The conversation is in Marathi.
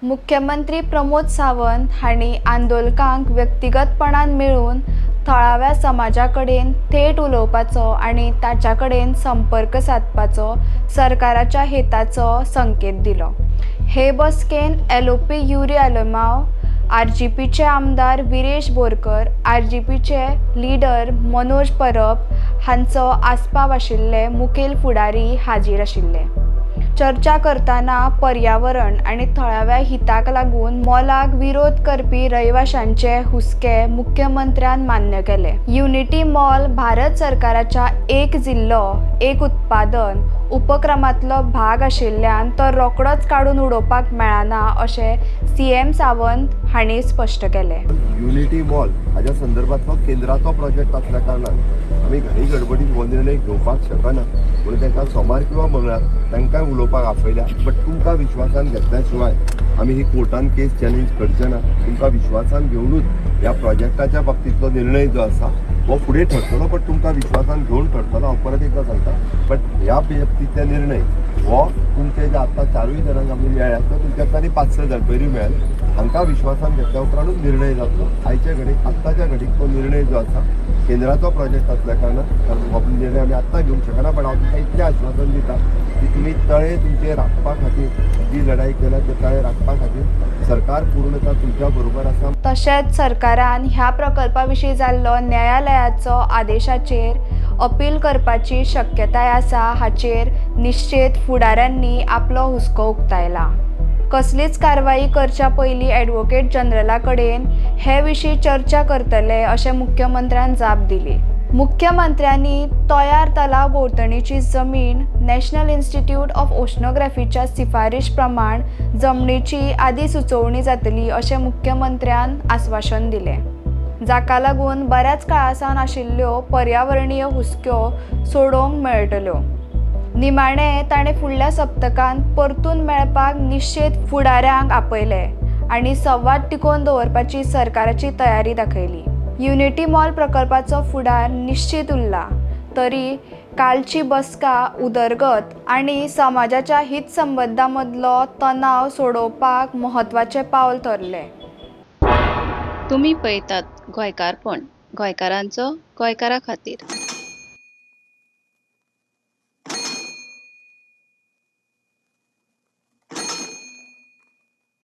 मुख्यमंत्री प्रमोद सावंत हांणी आंदोलकांक व्यक्तिगतपणान मेळून थळाव्या समाजा कडेन थेट उलोवपाचो आनी तांच्या कडेन संपर्क सादपाचो सरकाराच्या हेताचो संकेत दिलो। हे बसकेन एलओपी युरी आलमांव, आरजीपीचे आमदार विरेश बोरकर, आरजीपीचे लीडर मनोज परब हांचो आस्पाव आशिल्ले मुखेल फुडारी हाजीर आशिल्ले। चर्चा करताना पर्यावरण आणि थळाव्या हिताक लागून मॉलाक विरोध करपी रहिवाशांचे हुस्के मुख्यमंत्र्यान मान्य केले। युनिटी मॉल भारत सरकाराच्या एक जिल्लो एक उत्पादन उपक्रमांतलो भाग आशिल्ल्यान तो रोखडोच काडून उडोवपाक मेळना अशें सीएम सावंत हांणी स्पश्ट केले। युनिटी मॉल हाच्या संदर्भातलो केंद्राचो प्रोजेक्ट आसल्या कारणान आमी घाई गडबडीत हो निर्णय घेवपाक शकना, म्हणून तांकां सोमार किंवा मंगळार तांकां उलोवपाक आपयल्या। बट तुमकां विश्वासान घेतल्या शिवाय आमी ही कोर्टान केस चॅलेंज करचे ना। तुमकां विश्वासान घेवनूच ह्या प्रोजेक्टाच्या बाबतींतलो निर्णय जो आसा हो फुडें ठरतलो, बट तुमकां विश्वासान घेवन ठरतलो। हांव परत एकदां सांगता, बट ह्या बाबतींतले निर्णय हो तुमचे जे आतां 4 जाणांक आमी मेळ्ळ्यात तो तुमच्यातल्यानी 5-6 जाण पयलीं मेळ्ळे, हांकां विश्वासान घेतल्या उपरांतूच निर्णय जातलो। आयच्या घडीक आत्ताच्या घडीक तो निर्णय जो आसा केंद्राचो प्रोजेक्ट आसल्या कारणान हो निर्णय आमी आत्तां घेवंक शकना। पण हांव तुमकां इतलें आश्वासन दिता की तुमी तळे तुमचे राखपा खातीर जी लढाई केल्या ते तळे राखपा खातीर सरकार पूर्णतः तुमच्या बरोबर आसा। तशेंच सरकारान ह्या प्रकल्पा विशीं जाल्लो न्यायालयाचो आदेशाचेर अपील करपाची शक्यताय आसा हाचेर निश्चित फुडाऱ्यांनी आपलो हुस्को उक्तायला। कसलीच कारवाई करच्या पयलीं एडव्होकेट जनरला कडेन हे विशीं चर्चा करतले अशें मुख्यमंत्र्यान जाप दिली। मुख्यमंत्र्यांनी तोयार तलाव भोंवतणीची जमीन नॅशनल इन्स्टिट्यूट ऑफ ओशनोग्राफीच्या शिफारीश प्रमाण जमनीची आदी सुचोवणी जातली अशें मुख्यमंत्र्यान आश्वासन दिलें, जाका लागून बऱ्याच काळासावन आशिल्ल्यो पर्यावरणीय हुस्क्यो सोडोवंक मेळटल्यो। निमाणें ताणें फुडल्या सप्तकांत परतून मेळपाक निश्चित फुडाऱ्यांक आपयले आनी संवाद टिकोवन दवरपाची सरकाराची तयारी दाखयली। युनिटी मॉल प्रकल्पाचो फुडार निश्चित उरला तरी कालची बसका उदरगत आनी समाजाच्या हितसंबंदां मदलो तणाव सोडोवपाक म्हत्वाचें पावल थरलें। तुमी पळयतात गोंयकारपण, गोंयकारांचो गोंयकारा खातीर।